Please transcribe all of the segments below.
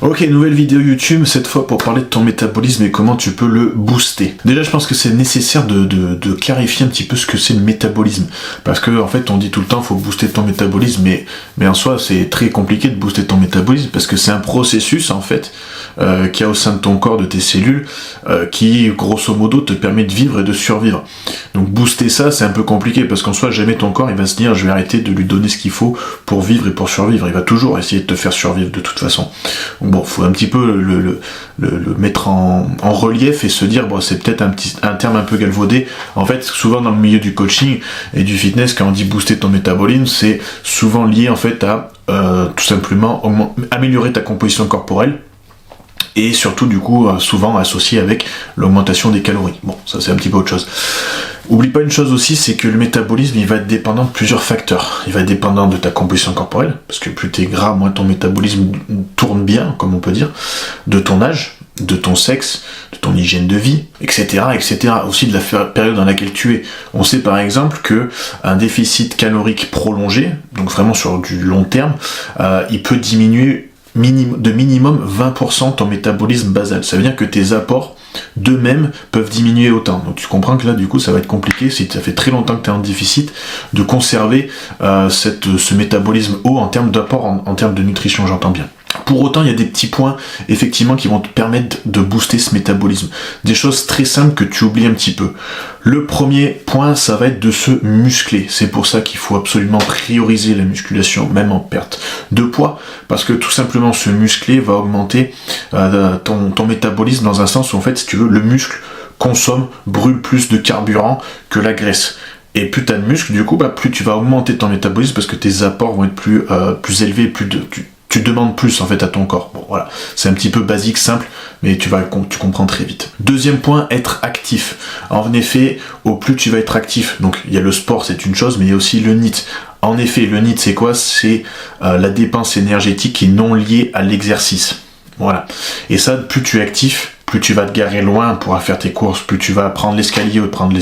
Ok, nouvelle vidéo YouTube, cette fois pour parler de ton métabolisme et comment tu peux le booster. Déjà, je pense que c'est nécessaire de clarifier un petit peu ce que c'est le métabolisme. Parce que, en fait, on dit tout le temps, faut booster ton métabolisme, mais en soi, c'est très compliqué de booster ton métabolisme parce que c'est un processus, en fait, qu'il y a au sein de ton corps, de tes cellules, qui, grosso modo, te permet de vivre et de survivre. Donc, booster ça, c'est un peu compliqué parce qu'en soi, jamais ton corps, il va se dire, je vais arrêter de lui donner ce qu'il faut pour vivre et pour survivre. Il va toujours essayer de te faire survivre de toute façon. Bon, faut un petit peu le mettre en relief et se dire, bon, c'est peut-être un terme un peu galvaudé. En fait, souvent dans le milieu du coaching et du fitness, quand on dit booster ton métabolisme, c'est souvent lié en fait à tout simplement améliorer ta composition corporelle. Et surtout, du coup, souvent associé avec l'augmentation des calories. Bon, ça c'est un petit peu autre chose. Oublie pas une chose aussi, c'est que le métabolisme, il va être dépendant de plusieurs facteurs. Il va être dépendant de ta composition corporelle, parce que plus t'es gras, moins ton métabolisme tourne bien, comme on peut dire, de ton âge, de ton sexe, de ton hygiène de vie, etc., etc. Aussi de la période dans laquelle tu es. On sait par exemple que un déficit calorique prolongé, donc vraiment sur du long terme, il peut diminuer de minimum 20% ton métabolisme basal. Ça veut dire que tes apports d'eux-mêmes peuvent diminuer autant. Donc tu comprends que là du coup ça va être compliqué, si ça fait très longtemps que tu es en déficit, de conserver ce métabolisme haut en termes d'apport, en termes de nutrition, j'entends bien. Pour autant, il y a des petits points, effectivement, qui vont te permettre de booster ce métabolisme. Des choses très simples que tu oublies un petit peu. Le premier point, ça va être de se muscler. C'est pour ça qu'il faut absolument prioriser la musculation, même en perte de poids, parce que tout simplement, se muscler va augmenter ton métabolisme dans un sens où, en fait, si tu veux, le muscle brûle plus de carburant que la graisse. Et plus tu as de muscles, du coup, plus tu vas augmenter ton métabolisme parce que tes apports vont être plus élevés, tu demandes plus en fait à ton corps. Bon voilà, c'est un petit peu basique, simple, mais tu comprends très vite. Deuxième point, être actif. En effet, au plus tu vas être actif, donc il y a le sport, c'est une chose, mais il y a aussi le NEAT. En effet, le NEAT c'est quoi ? C'est la dépense énergétique qui est non liée à l'exercice. Voilà. Et ça, plus tu es actif, plus tu vas te garer loin pour faire tes courses, plus tu vas prendre l'escalier ou prendre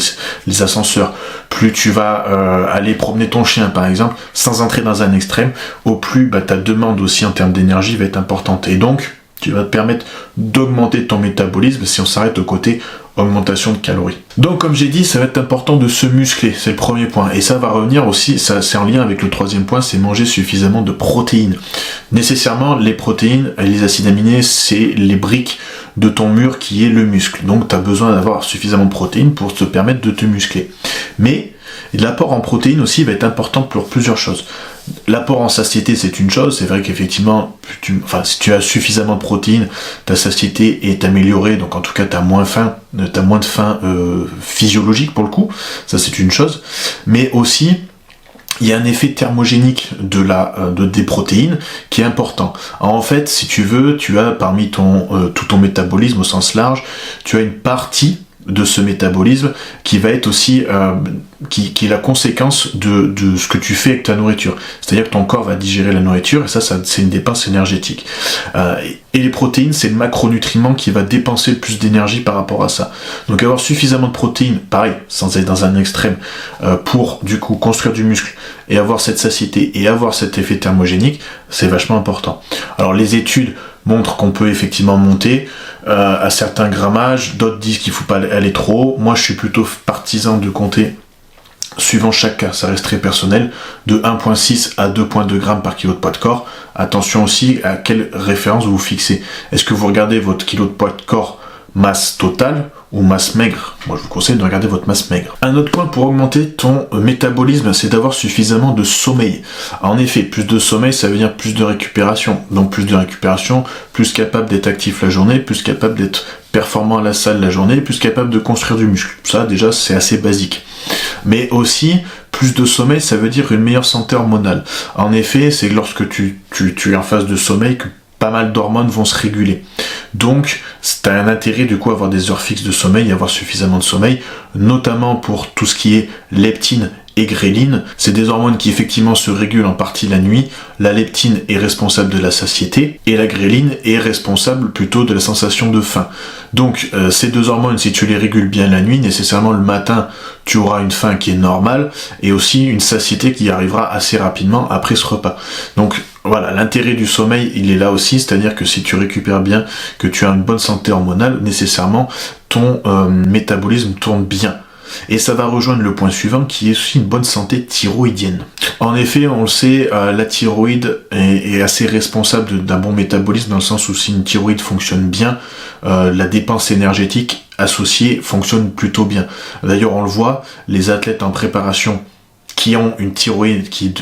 les ascenseurs, plus tu vas aller promener ton chien par exemple, sans entrer dans un extrême, au plus ta demande aussi en termes d'énergie va être importante. Et donc, tu vas te permettre d'augmenter ton métabolisme si on s'arrête au côté augmentation de calories. Donc comme j'ai dit, ça va être important de se muscler, c'est le premier point. Et ça va revenir aussi, ça c'est en lien avec le troisième point, c'est manger suffisamment de protéines. Nécessairement, les protéines et les acides aminés, c'est les briques de ton mur qui est le muscle. Donc tu as besoin d'avoir suffisamment de protéines pour te permettre de te muscler. Mais l'apport en protéines aussi va être important pour plusieurs choses. L'apport en satiété, c'est une chose. C'est vrai qu'effectivement, si tu as suffisamment de protéines, ta satiété est améliorée, donc en tout cas, tu as moins de faim physiologique pour le coup. Ça, c'est une chose. Mais aussi, il y a un effet thermogénique des protéines qui est important. Alors, en fait, si tu veux, tu as parmi tout ton métabolisme au sens large, tu as une partie de ce métabolisme qui va être aussi qui est la conséquence de ce que tu fais avec ta nourriture. C'est-à-dire que ton corps va digérer la nourriture et ça c'est une dépense énergétique. Et les protéines, c'est le macronutriment qui va dépenser le plus d'énergie par rapport à ça. Donc avoir suffisamment de protéines, pareil, sans être dans un extrême, pour du coup construire du muscle et avoir cette satiété et avoir cet effet thermogénique, c'est vachement important. Alors les études montrent qu'on peut effectivement monter à certains grammages, d'autres disent qu'il ne faut pas aller trop haut. Moi je suis plutôt partisan de compter, suivant chaque cas, ça reste très personnel, de 1,6 à 2,2 grammes par kilo de poids de corps. Attention aussi à quelle référence vous fixez. Est-ce que vous regardez votre kilo de poids de corps masse totale ou masse maigre? Moi je vous conseille de regarder votre masse maigre. Un autre point pour augmenter ton métabolisme, c'est d'avoir suffisamment de sommeil. En effet, plus de sommeil, ça veut dire plus de récupération. Donc plus de récupération, plus capable d'être actif la journée, plus capable d'être performant à la salle la journée, plus capable de construire du muscle. Ça déjà c'est assez basique. Mais aussi, plus de sommeil, ça veut dire une meilleure santé hormonale. En effet, c'est lorsque tu es en phase de sommeil que pas mal d'hormones vont se réguler. Donc, tu as un intérêt du coup à avoir des heures fixes de sommeil, avoir suffisamment de sommeil, notamment pour tout ce qui est leptine et gréline. C'est des hormones qui effectivement se régulent en partie la nuit. La leptine est responsable de la satiété et la gréline est responsable plutôt de la sensation de faim. Donc ces deux hormones, si tu les régules bien la nuit, nécessairement le matin tu auras une faim qui est normale et aussi une satiété qui arrivera assez rapidement après ce repas. Donc voilà, l'intérêt du sommeil, il est là aussi, c'est-à-dire que si tu récupères bien, que tu as une bonne santé hormonale, nécessairement ton métabolisme tourne bien. Et ça va rejoindre le point suivant qui est aussi une bonne santé thyroïdienne. En effet, on le sait, la thyroïde est assez responsable d'un bon métabolisme dans le sens où si une thyroïde fonctionne bien, la dépense énergétique associée fonctionne plutôt bien. D'ailleurs, on le voit, les athlètes en préparation qui ont une thyroïde qui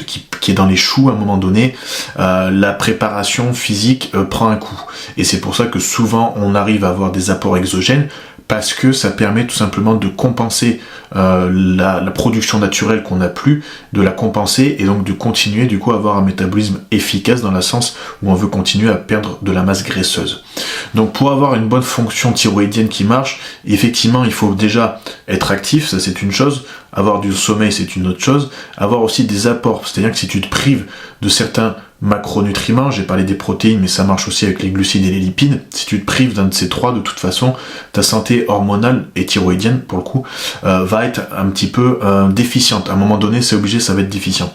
est dans les choux à un moment donné, la préparation physique prend un coup. Et c'est pour ça que souvent on arrive à avoir des apports exogènes, parce que ça permet tout simplement de compenser la production naturelle qu'on n'a plus, de la compenser et donc de continuer du coup à avoir un métabolisme efficace dans le sens où on veut continuer à perdre de la masse graisseuse. Donc pour avoir une bonne fonction thyroïdienne qui marche, effectivement il faut déjà être actif, ça c'est une chose, avoir du sommeil c'est une autre chose, avoir aussi des apports, c'est-à-dire que si tu te prives de certains macronutriments, j'ai parlé des protéines mais ça marche aussi avec les glucides et les lipides, si tu te prives d'un de ces trois, de toute façon ta santé hormonale et thyroïdienne pour le coup va être un petit peu déficiente. À un moment donné c'est obligé, ça va être déficient.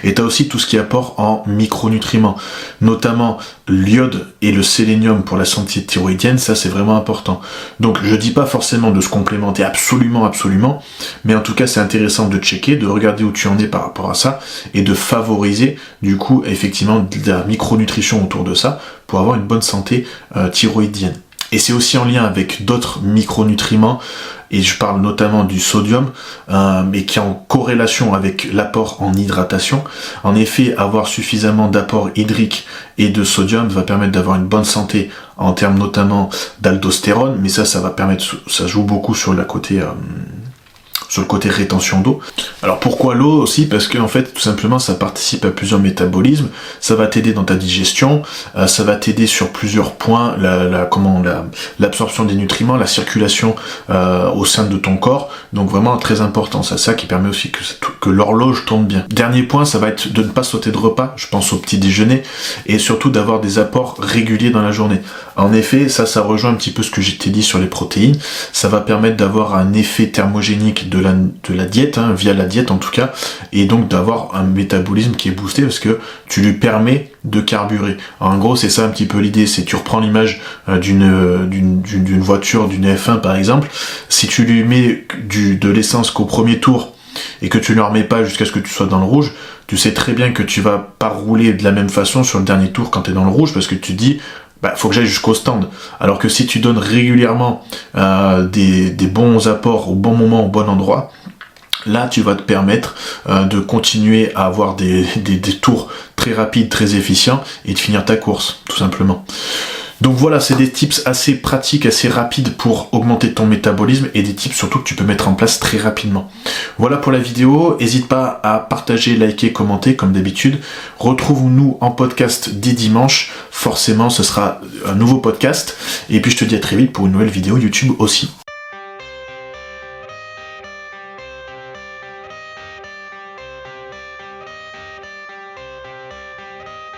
Et tu as aussi tout ce qui apporte en micronutriments, notamment l'iode et le sélénium pour la santé thyroïdienne, ça c'est vraiment important. Donc je dis pas forcément de se complémenter absolument, mais en tout cas c'est intéressant de checker, de regarder où tu en es par rapport à ça, et de favoriser du coup effectivement de la micronutrition autour de ça, pour avoir une bonne santé thyroïdienne. Et c'est aussi en lien avec d'autres micronutriments, et je parle notamment du sodium, mais qui est en corrélation avec l'apport en hydratation. En effet, avoir suffisamment d'apport hydrique et de sodium va permettre d'avoir une bonne santé en termes notamment d'aldostérone, mais ça va permettre, ça joue beaucoup sur le côté rétention d'eau. Alors pourquoi l'eau aussi? Parce que en fait tout simplement ça participe à plusieurs métabolismes, ça va t'aider dans ta digestion, ça va t'aider sur plusieurs points, l'absorption des nutriments, la circulation au sein de ton corps, donc vraiment très important, c'est ça qui permet aussi que l'horloge tourne bien. Dernier point, ça va être de ne pas sauter de repas, je pense au petit déjeuner, et surtout d'avoir des apports réguliers dans la journée. En effet, ça rejoint un petit peu ce que je t'ai dit sur les protéines, ça va permettre d'avoir un effet thermogénique de la diète, via la diète en tout cas, et donc d'avoir un métabolisme qui est boosté parce que tu lui permets de carburer. Alors, en gros c'est ça un petit peu l'idée, c'est tu reprends l'image d'une voiture, d'une F1 par exemple, si tu lui mets de l'essence qu'au premier tour et que tu ne le remets pas jusqu'à ce que tu sois dans le rouge, tu sais très bien que tu vas pas rouler de la même façon sur le dernier tour quand tu es dans le rouge, parce que tu te dis faut que j'aille jusqu'au stand. Alors que si tu donnes régulièrement des bons apports au bon moment, au bon endroit, là tu vas te permettre de continuer à avoir des tours très rapides, très efficients, et de finir ta course, tout simplement. Donc voilà, c'est des tips assez pratiques, assez rapides pour augmenter ton métabolisme, et des tips surtout que tu peux mettre en place très rapidement. Voilà pour la vidéo, n'hésite pas à partager, liker, commenter comme d'habitude. Retrouve-nous en podcast dès dimanche, forcément ce sera un nouveau podcast, et puis je te dis à très vite pour une nouvelle vidéo YouTube aussi.